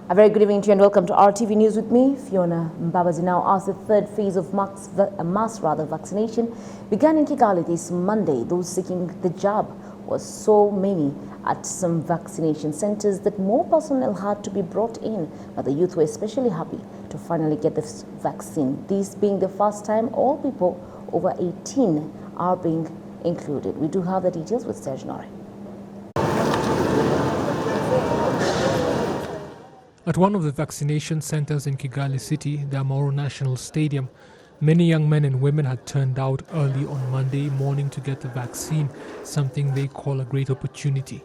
A very good evening to you and welcome to RTV News with me, Fiona Mbabazi. Now, as the third phase of mass vaccination began in Kigali this Monday, those seeking the jab was so many at some vaccination centers that more personnel had to be brought in, but the youth were especially happy to finally get this vaccine. This being the first time all people over 18 are being included. We do have the details with Serge Nore. At one of the vaccination centers in Kigali City, the Amahoro National Stadium, many young men and women had turned out early on Monday morning to get the vaccine, something they call a great opportunity.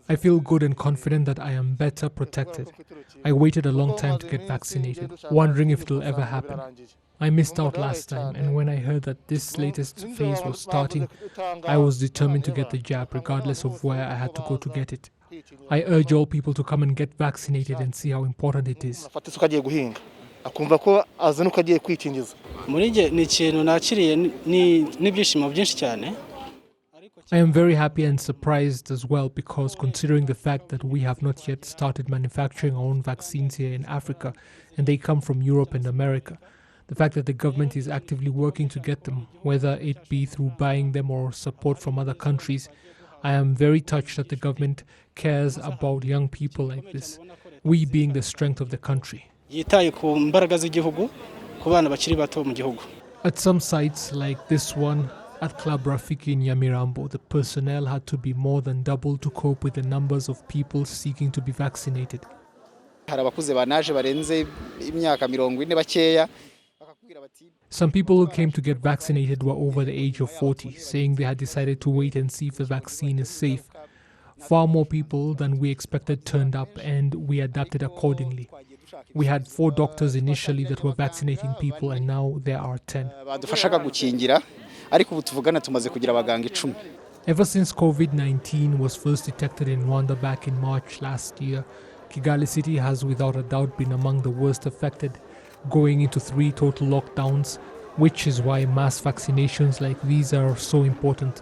I feel good and confident that I am better protected. I waited a long time to get vaccinated, wondering if it will ever happen. I missed out last time, and when I heard that this latest phase was starting, I was determined to get the jab regardless of where I had to go to get it. I urge all people to come and get vaccinated and see how important it is. I am very happy and surprised as well because considering the fact that we have not yet started manufacturing our own vaccines here in Africa and they come from Europe and America, the fact that the government is actively working to get them, whether it be through buying them or support from other countries, I am very touched that the government cares about young people like this, we being the strength of the country. At some sites like this one, at Club Rafiki in Nyamirambo, the personnel had to be more than double to cope with the numbers of people seeking to be vaccinated. Some people who came to get vaccinated were over the age of 40, saying they had decided to wait and see if the vaccine is safe. Far more people than we expected turned up, and we adapted accordingly. We had 4 doctors initially that were vaccinating people, and now there are 10. Ever since COVID-19 was first detected in Rwanda back in March last year, Kigali City has without a doubt been among the worst affected, going into 3 total lockdowns, which is why mass vaccinations like these are so important.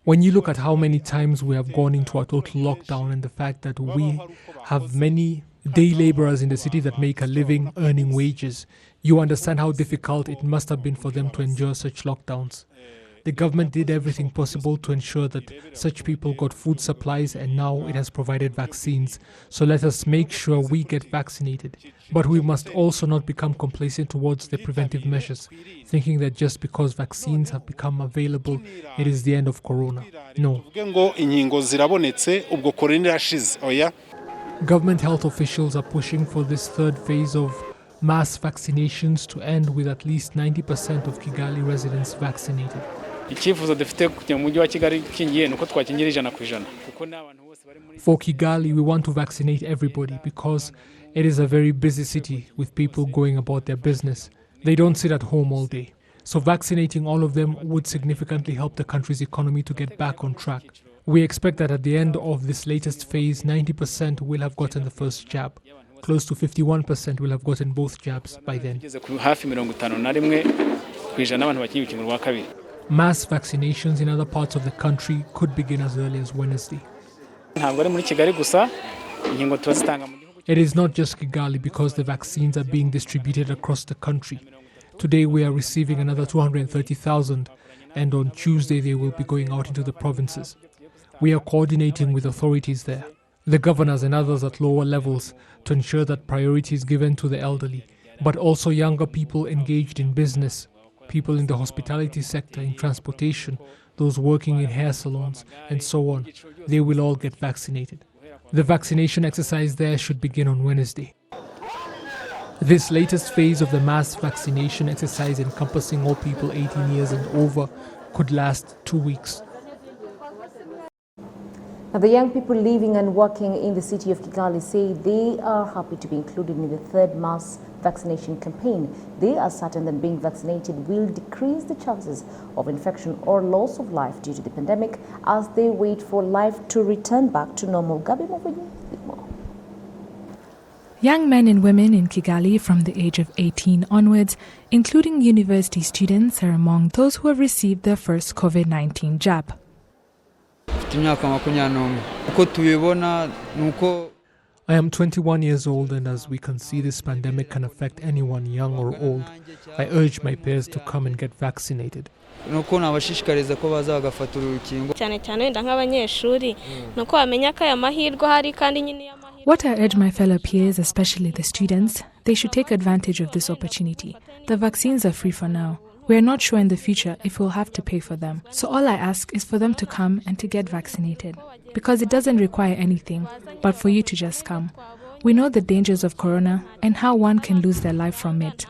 When you look at how many times we have gone into a total lockdown and the fact that we have many day laborers in the city that make a living earning wages, you understand how difficult it must have been for them to endure such lockdowns. The government did everything possible to ensure that such people got food supplies, and now it has provided vaccines. So let us make sure we get vaccinated. But we must also not become complacent towards the preventive measures, thinking that just because vaccines have become available, it is the end of corona. No. Government health officials are pushing for this third phase of mass vaccinations to end with at least 90% of Kigali residents vaccinated. For Kigali, we want to vaccinate everybody because it is a very busy city with people going about their business. They don't sit at home all day. So vaccinating all of them would significantly help the country's economy to get back on track. We expect that at the end of this latest phase, 90% will have gotten the first jab. Close to 51% will have gotten both jabs by then. Mass vaccinations in other parts of the country could begin as early as Wednesday. It is not just Kigali because the vaccines are being distributed across the country. Today we are receiving another 230,000, and on Tuesday they will be going out into the provinces. We are coordinating with authorities there, the governors and others at lower levels, to ensure that priority is given to the elderly, but also younger people engaged in business, people in the hospitality sector, in transportation, those working in hair salons, and so on. They will all get vaccinated. The vaccination exercise there should begin on Wednesday. This latest phase of the mass vaccination exercise, encompassing all people 18 years and over, could last 2 weeks. Now, the young people living and working in the city of Kigali say they are happy to be included in the third mass vaccination campaign. They are certain that being vaccinated will decrease the chances of infection or loss of life due to the pandemic as they wait for life to return back to normal. Gabi Movenyi, more. Young men and women in Kigali from the age of 18 onwards, including university students, are among those who have received their first COVID-19 jab. I am 21 years old, and as we can see, this pandemic can affect anyone, young or old. I urge my peers to come and get vaccinated. What I urge my fellow peers, especially the students, they should take advantage of this opportunity. The vaccines are free for now. We are not sure in the future if we'll have to pay for them. So all I ask is for them to come and to get vaccinated. Because it doesn't require anything, but for you to just come. We know the dangers of corona and how one can lose their life from it.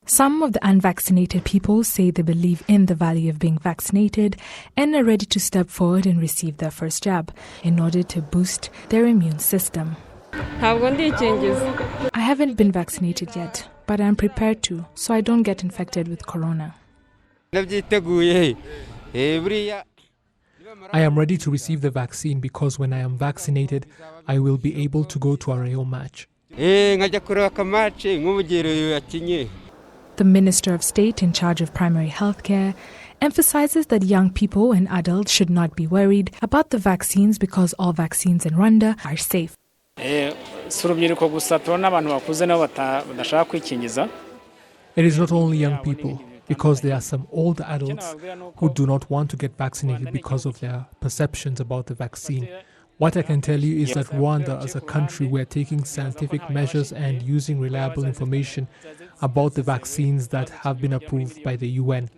Some of the unvaccinated people say they believe in the value of being vaccinated and are ready to step forward and receive their first jab in order to boost their immune system. I haven't been vaccinated yet, but I am prepared to, so I don't get infected with corona. I am ready to receive the vaccine because when I am vaccinated, I will be able to go to a Rayo match. The Minister of State in charge of primary health care emphasizes that young people and adults should not be worried about the vaccines because all vaccines in Rwanda are safe. It is not only young people, because there are some older adults who do not want to get vaccinated because of their perceptions about the vaccine. What I can tell you is that Rwanda, as a country, we are taking scientific measures and using reliable information about the vaccines that have been approved by the UN.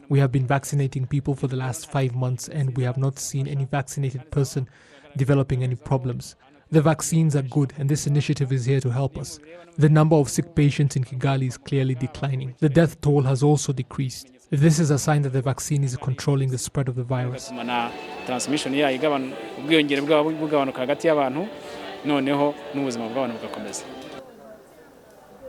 We have been vaccinating people for the last 5 months and we have not seen any vaccinated person developing any problems. The vaccines are good and this initiative is here to help us. The number of sick patients in Kigali is clearly declining. The death toll has also decreased. This is a sign that the vaccine is controlling the spread of the virus.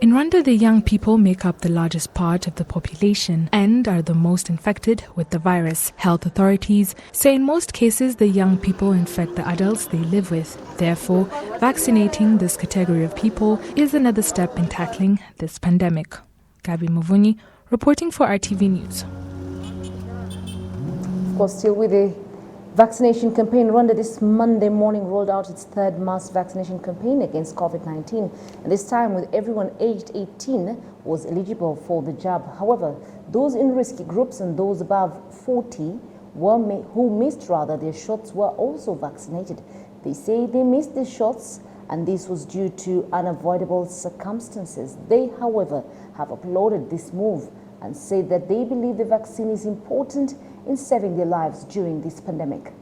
In Rwanda, the young people make up the largest part of the population and are the most infected with the virus. Health authorities say in most cases the young people infect the adults they live with. Therefore, vaccinating this category of people is another step in tackling this pandemic. Gabi Muvunyi, reporting for RTV News. Of course, still with the vaccination campaign, Rwanda this Monday morning rolled out its third mass vaccination campaign against COVID-19. And this time with everyone aged 18 was eligible for the jab. However, those in risky groups and those above 40 who missed their shots were also vaccinated. They say they missed the shots and this was due to unavoidable circumstances. They, however, have applauded this move and say that they believe the vaccine is important in saving their lives during this pandemic.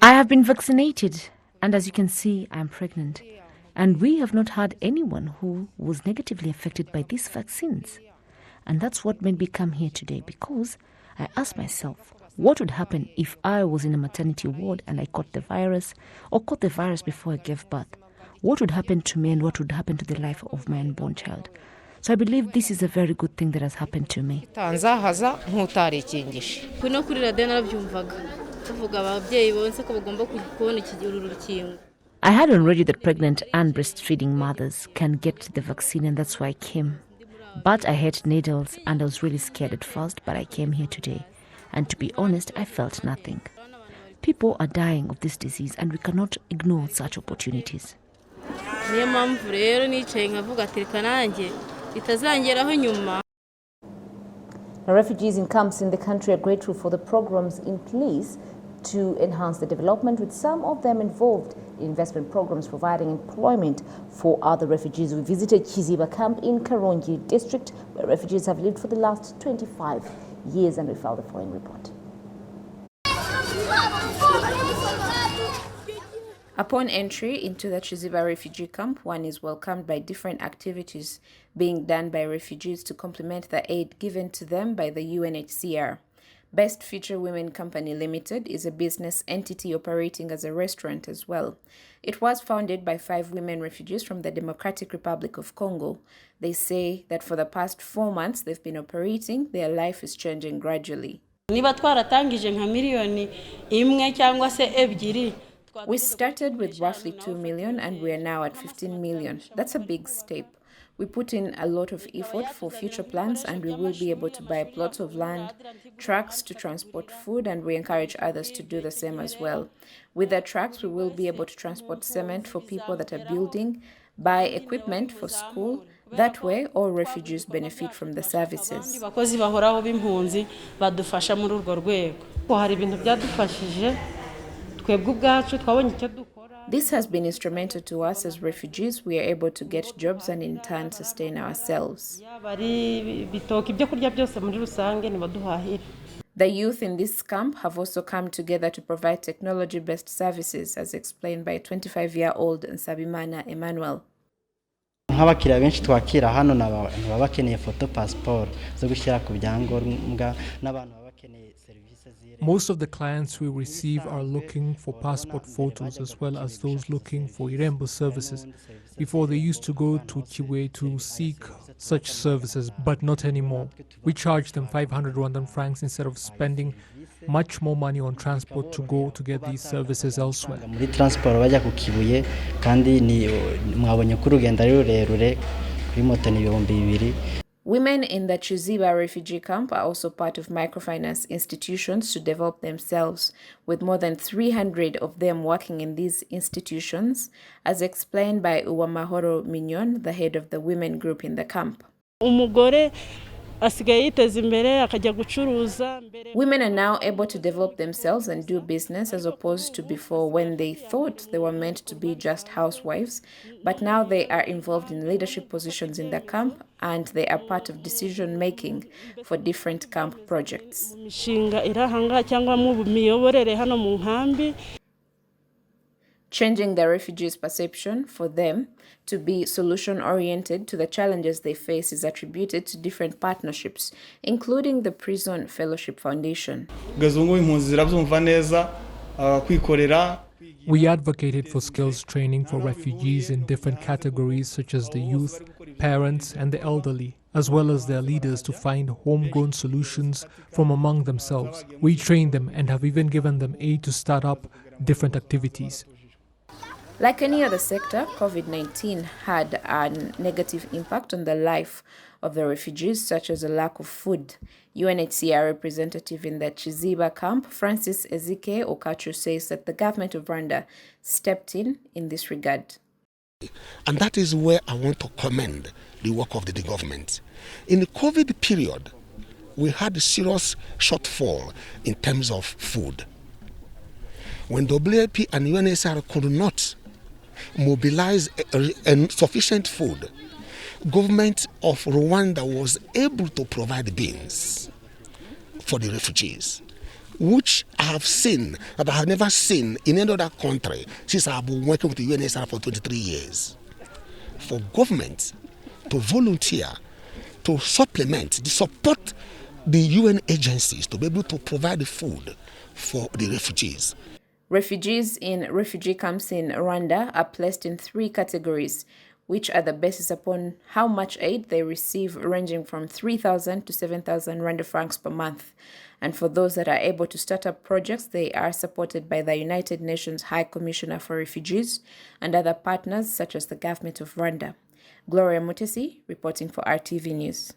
I have been vaccinated and as you can see, I am pregnant. And we have not had anyone who was negatively affected by these vaccines. And that's what made me come here today, because I asked myself, what would happen if I was in a maternity ward and I caught the virus or caught the virus before I gave birth? What would happen to me and what would happen to the life of my unborn child? So I believe this is a very good thing that has happened to me. I had already that pregnant and breastfeeding mothers can get the vaccine and that's why I came. But I hate needles and I was really scared at first, but I came here today. And to be honest, I felt nothing. People are dying of this disease and we cannot ignore such opportunities. Refugees in camps in the country are grateful for the programs in place to enhance the development, with some of them involved in investment programs providing employment for other refugees. We visited Kiziba camp in Karongi district, where refugees have lived for the last 25 years, and we filed the following report. Upon entry into the Chiziba refugee camp, one is welcomed by different activities being done by refugees to complement the aid given to them by the UNHCR. Best Future Women Company Limited is a business entity operating as a restaurant as well. It was founded by 5 women refugees from the Democratic Republic of Congo. They say that for the past 4 months they've been operating, their life is changing gradually. We started with roughly 2 million and we are now at 15 million. That's a big step. We put in a lot of effort for future plans and we will be able to buy plots of land, trucks to transport food, and we encourage others to do the same as well. With the trucks, we will be able to transport cement for people that are building, buy equipment for school. That way, all refugees benefit from the services. This has been instrumental to us as refugees. We are able to get jobs and in turn sustain ourselves. The youth in this camp have also come together to provide technology-based services, as explained by 25-year-old Nsabimana Emmanuel. nk'abakiriya benshi twakira hano baba bakeneye photo passport zo gushyira ku byangombwa n'abantu baba bakeneye serivisi z'irembo. Most of the clients we receive are looking for passport photos as well as those looking for Irembo services. Before, they used to go to Chiwe to seek such services, but not anymore. We charge them 500 Rwandan francs instead of spending much more money on transport to go to get these services elsewhere. Muri transport bajya ku Kibuye kandi ni mwabonye ko urugendo ari rurerure kuri moto ni 2,000. Women in the Chiziba refugee camp are also part of microfinance institutions to develop themselves, with more than 300 of them working in these institutions, as explained by Uwamahoro Mignon, the head of the women group in the camp. Women are now able to develop themselves and do business as opposed to before, when they thought they were meant to be just housewives, but now they are involved in leadership positions in the camp and they are part of decision making for different camp projects. Changing the refugees' perception for them to be solution-oriented to the challenges they face is attributed to different partnerships, including the Prison Fellowship Foundation. We advocated for skills training for refugees in different categories such as the youth, parents and the elderly, as well as their leaders to find homegrown solutions from among themselves. We trained them and have even given them aid to start up different activities. Like any other sector, COVID-19 had a negative impact on the life of the refugees, such as a lack of food. UNHCR representative in the Chiziba camp, Francis Ezike Okachu, says that the government of Rwanda stepped in this regard. And that is where I want to commend the work of the government. In the COVID period, we had a serious shortfall in terms of food. When WFP and UNHCR could not mobilize sufficient food, government of Rwanda was able to provide beans for the refugees, which I have seen, that I have never seen in any other country since I have been working with the UNHCR for 23 years. For government to volunteer, to supplement, to support the UN agencies to be able to provide food for the refugees. Refugees in refugee camps in Rwanda are placed in 3 categories, which are the basis upon how much aid they receive, ranging from 3,000 to 7,000 Rwanda francs per month. And for those that are able to start up projects, they are supported by the United Nations High Commissioner for Refugees and other partners such as the government of Rwanda. Gloria Mutesi, reporting for RTV News.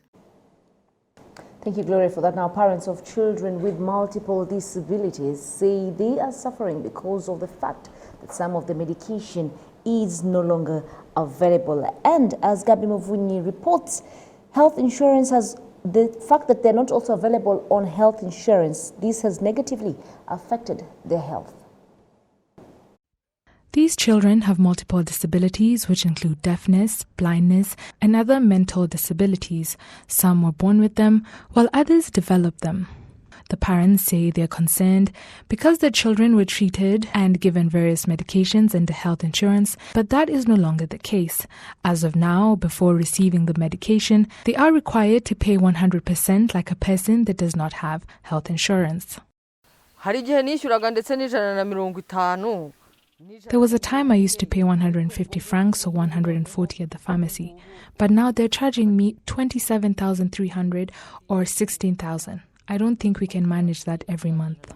Thank you, Gloria, for that. Now, parents of children with multiple disabilities say they are suffering because of the fact that some of the medication is no longer available. And as Gabi Muvunyi reports, health insurance has the fact that they're not also available on health insurance. This has negatively affected their health. These children have multiple disabilities, which include deafness, blindness, and other mental disabilities. Some were born with them, while others developed them. The parents say they are concerned because their children were treated and given various medications under health insurance, but that is no longer the case. As of now, before receiving the medication, they are required to pay 100% like a person that does not have health insurance. There was a time I used to pay 150 francs or 140 at the pharmacy, but now they're charging me 27,300 or 16,000. I don't think we can manage that every month.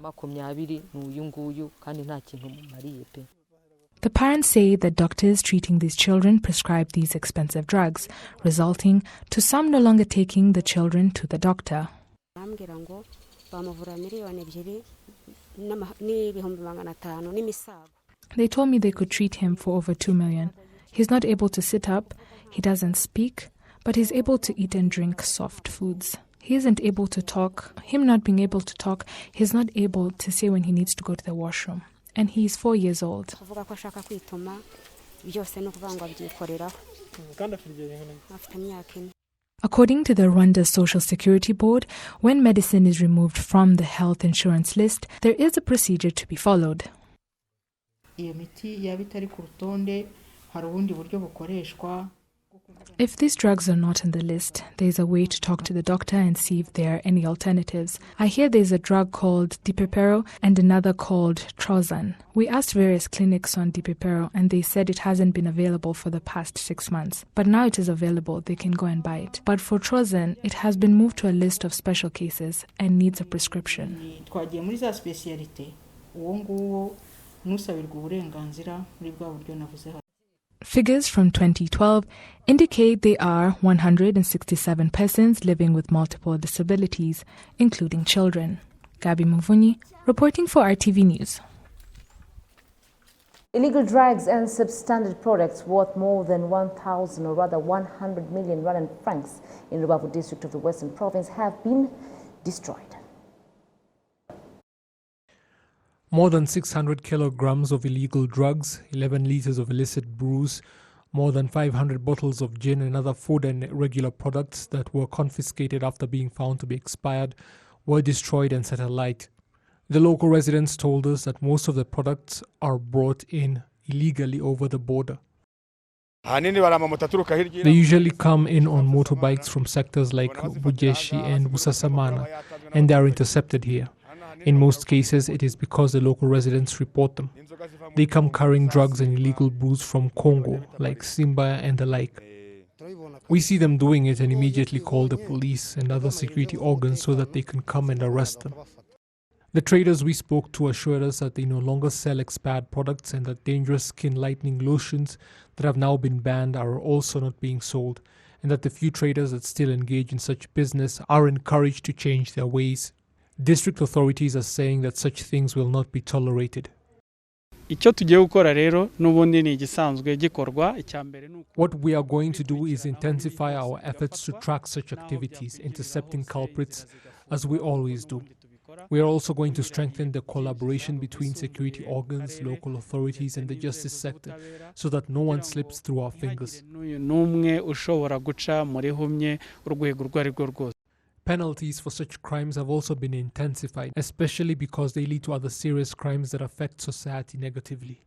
The parents say that doctors treating these children prescribe these expensive drugs, resulting to some no longer taking the children to the doctor. They told me they could treat him for over 2 million. He's not able to sit up, he doesn't speak, but he's able to eat and drink soft foods. He isn't able to talk. Him not being able to talk, he's not able to say when he needs to go to the washroom. And he's 4 years old. According to the Rwanda Social Security Board, when medicine is removed from the health insurance list, there is a procedure to be followed. If these drugs are not on the list, there is a way to talk to the doctor and see if there are any alternatives. I hear there is a drug called Dipepero and another called Trozan. We asked various clinics on Dipepero and they said it hasn't been available for the past 6 months. But now it is available, they can go and buy it. But for Trozan, it has been moved to a list of special cases and needs a prescription. Figures from 2012 indicate there are 167 persons living with multiple disabilities, including children. Gabi Muvunyi, reporting for RTV News. Illegal drugs and substandard products worth more than 1,000 or rather 100 million Rwandan francs in Rubavu district of the Western Province have been destroyed. More than 600 kilograms of illegal drugs, 11 liters of illicit brews, more than 500 bottles of gin and other food and irregular products that were confiscated after being found to be expired were destroyed and set alight. The local residents told us that most of the products are brought in illegally over the border. They usually come in on motorbikes from sectors like Bujeshi and Busasamana, and they are intercepted here. In most cases, it is because the local residents report them. They come carrying drugs and illegal brews from Congo, like Simba and the like. We see them doing it and immediately call the police and other security organs so that they can come and arrest them. The traders we spoke to assured us that they no longer sell expired products and that dangerous skin lightening lotions that have now been banned are also not being sold, and that the few traders that still engage in such business are encouraged to change their ways. District authorities are saying that such things will not be tolerated. What we are going to do is intensify our efforts to track such activities, intercepting culprits, as we always do. We are also going to strengthen the collaboration between security organs, local authorities and the justice sector so that no one slips through our fingers. Penalties for such crimes have also been intensified, especially because they lead to other serious crimes that affect society negatively.